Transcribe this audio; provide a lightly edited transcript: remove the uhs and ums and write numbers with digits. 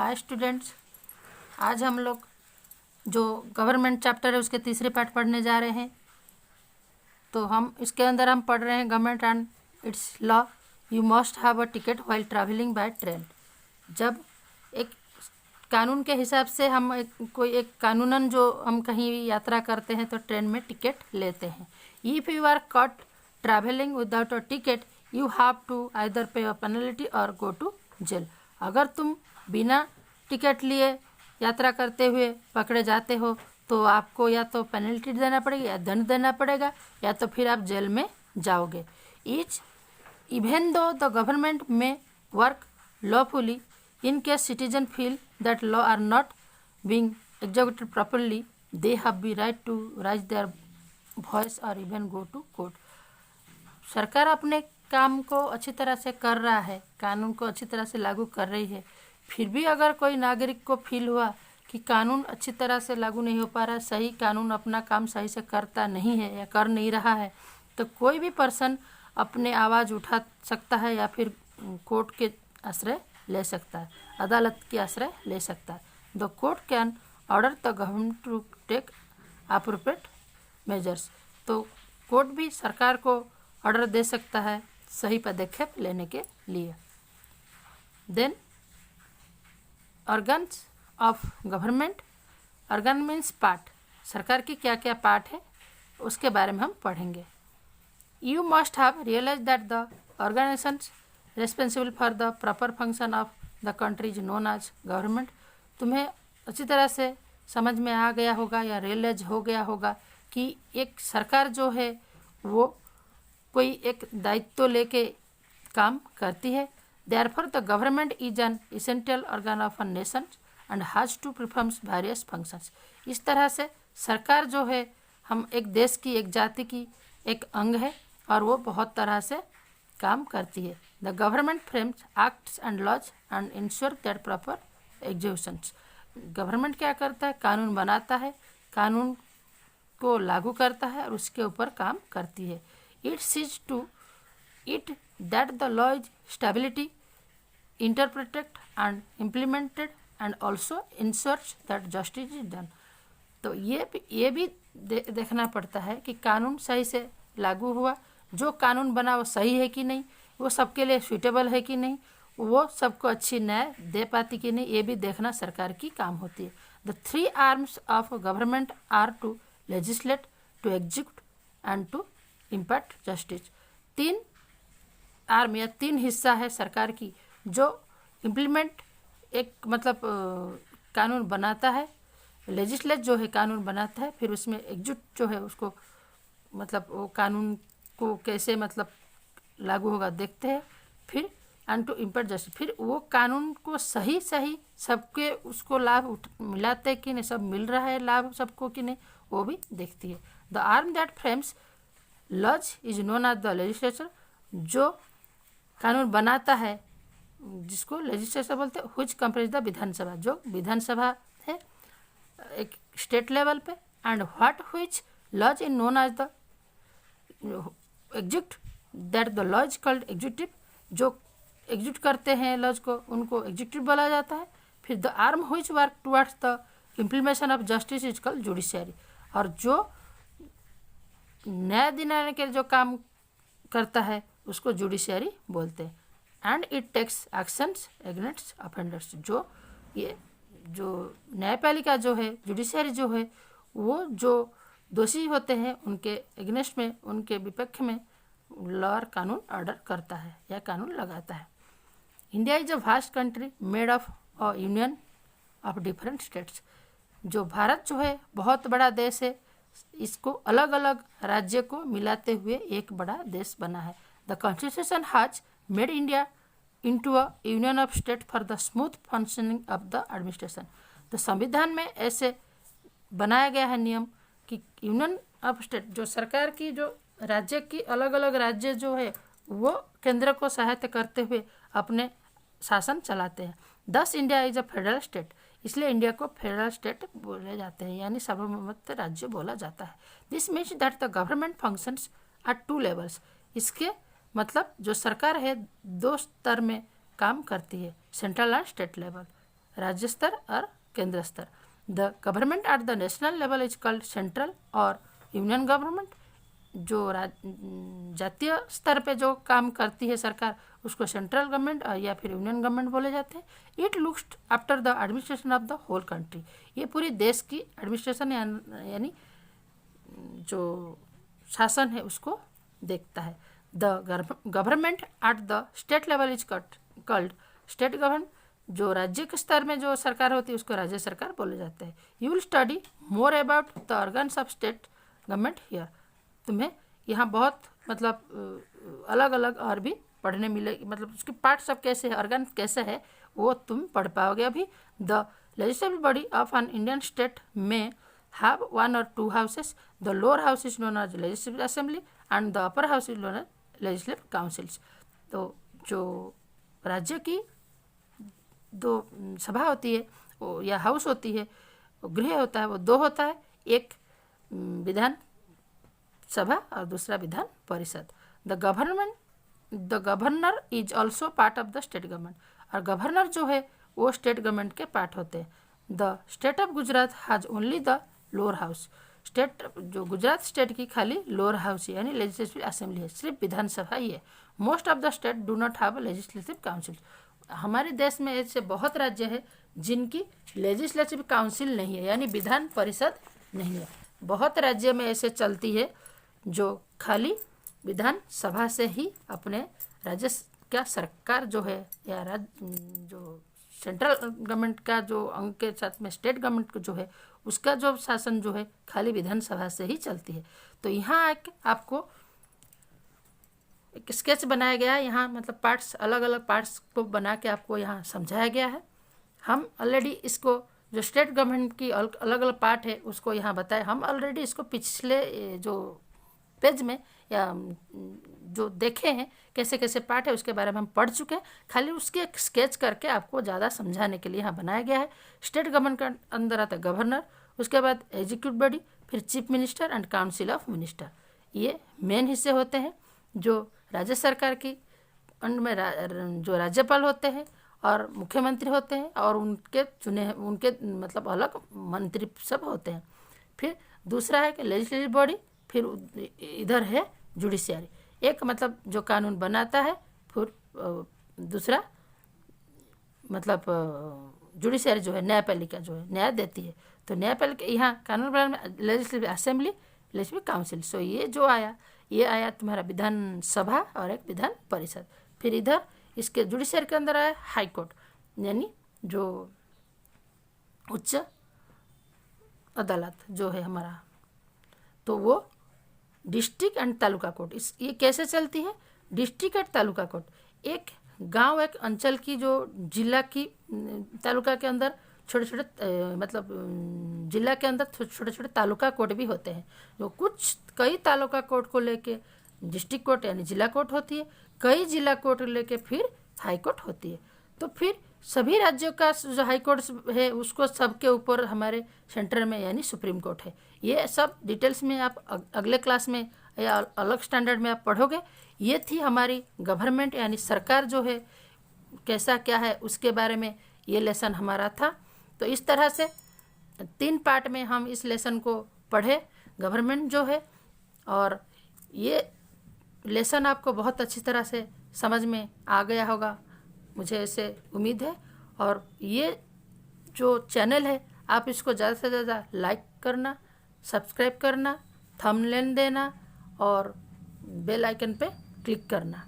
Hi students, आज हम लोग जो गवर्नमेंट चैप्टर है उसके तीसरे पार्ट पढ़ने जा रहे हैं। तो हम इसके अंदर हम पढ़ रहे हैं government and it's law. You must have a ticket while travelling by train. जब एक कानून के हिसाब से हम कोई एक कानूनन जो हम कहीं यात्रा करते हैं तो ट्रेन में टिकट लेते हैं। If you are caught travelling without a ticket you have to either pay a penalty और गो टू जेल। अगर तुम बिना टिकट लिए यात्रा करते हुए पकड़े जाते हो तो आपको या तो पेनल्टी देना पड़ेगी या दंड देना पड़ेगा या तो फिर आप जेल में जाओगे। Each even though the government may work lawfully in case citizen feel that law are not being executed properly they have the right to raise their voice or even go to court। सरकार अपने काम को अच्छी तरह से कर रहा है, कानून को अच्छी तरह से लागू कर रही है, फिर भी अगर कोई नागरिक को फील हुआ कि कानून अच्छी तरह से लागू नहीं हो पा रहा, सही कानून अपना काम सही से करता नहीं है या कर नहीं रहा है, तो कोई भी पर्सन अपने आवाज़ उठा सकता है या फिर कोर्ट के आश्रय ले सकता है, अदालत की आश्रय ले सकता है। The court can order the government to take appropriate measures. तो कोर्ट भी सरकार को ऑर्डर दे सकता है सही पदक्षेप लेने के लिए। Then organs of government. Organ means part. सरकार की क्या क्या पार्ट है उसके बारे में हम पढ़ेंगे। You must have realise that the organisations responsible for the proper function of the country is known as government. तुम्हें अच्छी तरह से समझ में आ गया होगा या रियलाइज हो गया होगा कि एक सरकार जो है वो कोई एक दायित्व लेके काम करती है। Therefore the government is an essential organ of a nation and has to performs various functions. इस तरह से सरकार जो है हम एक देश की, एक जाति की एक अंग है और वो बहुत तरह से काम करती है। The government frames acts and laws and ensure that proper executions. Government क्या करता है? कानून बनाता है, कानून को लागू करता है और उसके ऊपर काम करती है। It sees to it that the law is stability interpreted and implemented and also ensures that justice is done. तो ये भी देखना पड़ता है कि कानून सही से लागू हुआ, जो कानून बना वो सही है कि नहीं, वो सबके लिए सूटेबल है कि नहीं, वो सबको अच्छी न्याय दे पाती कि नहीं, ये भी देखना सरकार की काम होती है। The three arms of government are to legislate, to execute and to impart justice. तीन आर्म या तीन हिस्सा है सरकार की, जो इम्प्लीमेंट एक मतलब कानून बनाता है, लेजिस्लेट जो है कानून बनाता है, फिर उसमें एग्जीक्यूट जो है उसको मतलब वो कानून को कैसे मतलब लागू होगा देखते हैं, फिर एंड टू इम्पार्ट जस्टिस, फिर वो कानून को सही सबके उसको लाभ मिलाते कि नहीं, सब मिल रहा है लाभ सबको कि नहीं, वो भी देखती है। The arm that frames laws is known as the legislature. जो कानून बनाता है जिसको लेजिस्लेचर बोलते हैं, हुच कंप्राइज द विधानसभा, जो विधानसभा है एक स्टेट लेवल पे, and what which laws is known as the execute that the law is called executive. जो एग्जीक्यूट करते हैं लॉज को उनको एग्जीक्यूटिव बोला जाता है। फिर the arm which work towards the implementation of justice is called judiciary. और जो न्याय दिलाने के जो काम करता है उसको जुडिशियरी बोलते हैं। And it takes actions against offenders. जो न्यायपालिका जो है, जुडिशियरी जो है, वो जो दोषी होते हैं उनके अगेंस्ट में, उनके विपक्ष में लॉ और कानून ऑर्डर करता है या कानून लगाता है। India is a vast country made of a union of different states. जो भारत जो है बहुत बड़ा देश है, इसको अलग अलग राज्य को मिलाते हुए एक बड़ा देश बना है। The constitution has made India into a union of state for the smooth functioning of the administration. तो संविधान में ऐसे बनाया गया है नियम कि यूनियन ऑफ स्टेट, जो सरकार की जो राज्य की अलग अलग राज्य जो है वो केंद्र को सहायता करते हुए अपने शासन चलाते हैं। दस India is a federal state, इसलिए इंडिया को फेडरल स्टेट बोले जाते हैं, यानी सार्वभौमिक राज्य बोला जाता है। This means that the government functions eight two levels. इसके मतलब जो सरकार है दो स्तर में काम करती है, सेंट्रल एंड स्टेट लेवल। राज्य स्तर और केंद्र स्तर। The government at the national level is called central और यूनियन गवर्नमेंट। जो जातीय स्तर पे जो काम करती है सरकार उसको सेंट्रल गवर्नमेंट या फिर यूनियन गवर्नमेंट बोले जाते हैं। It looks after the administration of the whole country. ये पूरी देश की एडमिनिस्ट्रेशन यानी जो शासन है उसको देखता है। The government at the state level is called state government. जो राज्य के स्तर में जो सरकार होती है उसको राज्य सरकार बोले जाते हैं। You will study more about the organs of state government here. तुम्हें यहाँ बहुत मतलब अलग अलग और भी पढ़ने मिलेगी, मतलब उसके पार्ट सब कैसे है, ऑर्गन कैसे है वो तुम पढ़ पाओगे अभी। The legislative body of an Indian state में have 1 or 2 houses. The lower house is known as legislative assembly and the upper house is known as legislative councils. तो जो राज्य की दो सभा होती है वो या हाउस होती है, वो गृह होता है, वो दो होता है, एक विधान सभा और दूसरा Vidhan Parishad. The governor is also part of the state government. और गवर्नर जो है वो स्टेट गवर्नमेंट के पार्ट होते हैं। The state of Gujarat has only the lower house. State जो गुजरात स्टेट की खाली लोअर हाउस है यानी लेजिस्लेटिव असेंबली है, सिर्फ विधानसभा ही है। Most of the state do not have legislative council. हमारे देश में ऐसे बहुत राज्य है जिनकी लेजिस्लेटिव काउंसिल नहीं है यानी विधान परिषद नहीं है। बहुत राज्य में ऐसे चलती है जो खाली विधान सभा से ही अपने राज्य का सरकार जो है या जो सेंट्रल गवर्नमेंट का जो अंग के साथ में स्टेट गवर्नमेंट जो है उसका जो शासन जो है खाली विधानसभा से ही चलती है। तो यहाँ एक आपको एक स्केच बनाया गया है, यहाँ मतलब पार्ट्स अलग अलग पार्ट्स को बना के आपको यहाँ समझाया गया है। हम ऑलरेडी इसको जो स्टेट गवर्नमेंट की अलग अलग पार्ट है उसको यहाँ बताए। हम ऑलरेडी इसको पिछले जो पेज में या जो देखे हैं कैसे कैसे पार्ट है उसके बारे में हम पढ़ चुके हैं। खाली उसके एक स्केच करके आपको ज़्यादा समझाने के लिए यहाँ बनाया गया है। स्टेट गवर्नमेंट के अंदर आता है गवर्नर, उसके बाद एग्जीक्यूटिव बॉडी, फिर chief minister and council of minister. ये मेन हिस्से होते हैं जो राज्य सरकार की अंडर में जो राज्यपाल होते हैं और मुख्यमंत्री होते हैं और उनके चुने उनके मतलब अलग मंत्री सब होते हैं। फिर दूसरा है कि लेजिस्लेटिव बॉडी, फिर इधर है जुडिशियरी, एक मतलब जो कानून बनाता है, फिर दूसरा मतलब जुडिशियरी जो है न्यायपालिका जो है न्याय देती है। तो न्यायपालिका यहाँ कानून बनाने में लेजिस्लेटिव असेंबली, लेजिस्लेटिव काउंसिल। सो ये जो आया ये आया तुम्हारा विधान सभा और एक विधान परिषद। फिर इधर इसके जुडिशियरी के अंदर आया हाई कोर्ट यानी जो उच्च अदालत जो है हमारा, तो वो डिस्ट्रिक्ट एंड तालुका कोर्ट। इस ये कैसे चलती है, डिस्ट्रिक्ट एंड तालुका कोर्ट। एक गांव एक अंचल की जो जिला की तालुका के अंदर छोटे छोटे मतलब जिला के अंदर छोटे छोटे तालुका कोर्ट भी होते हैं। जो कुछ कई तालुका कोर्ट को लेके डिस्ट्रिक्ट कोर्ट यानी जिला कोर्ट होती है, कई जिला कोर्ट लेके फिर हाई कोर्ट होती है। तो फिर सभी राज्यों का जो हाई कोर्ट है उसको सबके ऊपर हमारे सेंटर में यानी सुप्रीम कोर्ट है। ये सब डिटेल्स में आप अगले क्लास में या अलग स्टैंडर्ड में आप पढ़ोगे। ये थी हमारी गवर्नमेंट यानी सरकार जो है कैसा क्या है उसके बारे में ये लेसन हमारा था। तो इस तरह से 3 पार्ट में हम इस लेसन को पढ़े गवर्नमेंट जो है, और ये लेसन आपको बहुत अच्छी तरह से समझ में आ गया होगा मुझे ऐसे उम्मीद है। और ये जो चैनल है आप इसको ज़्यादा से ज़्यादा लाइक करना, सब्सक्राइब करना, थंबनेल देना और बेल आइकन पे क्लिक करना।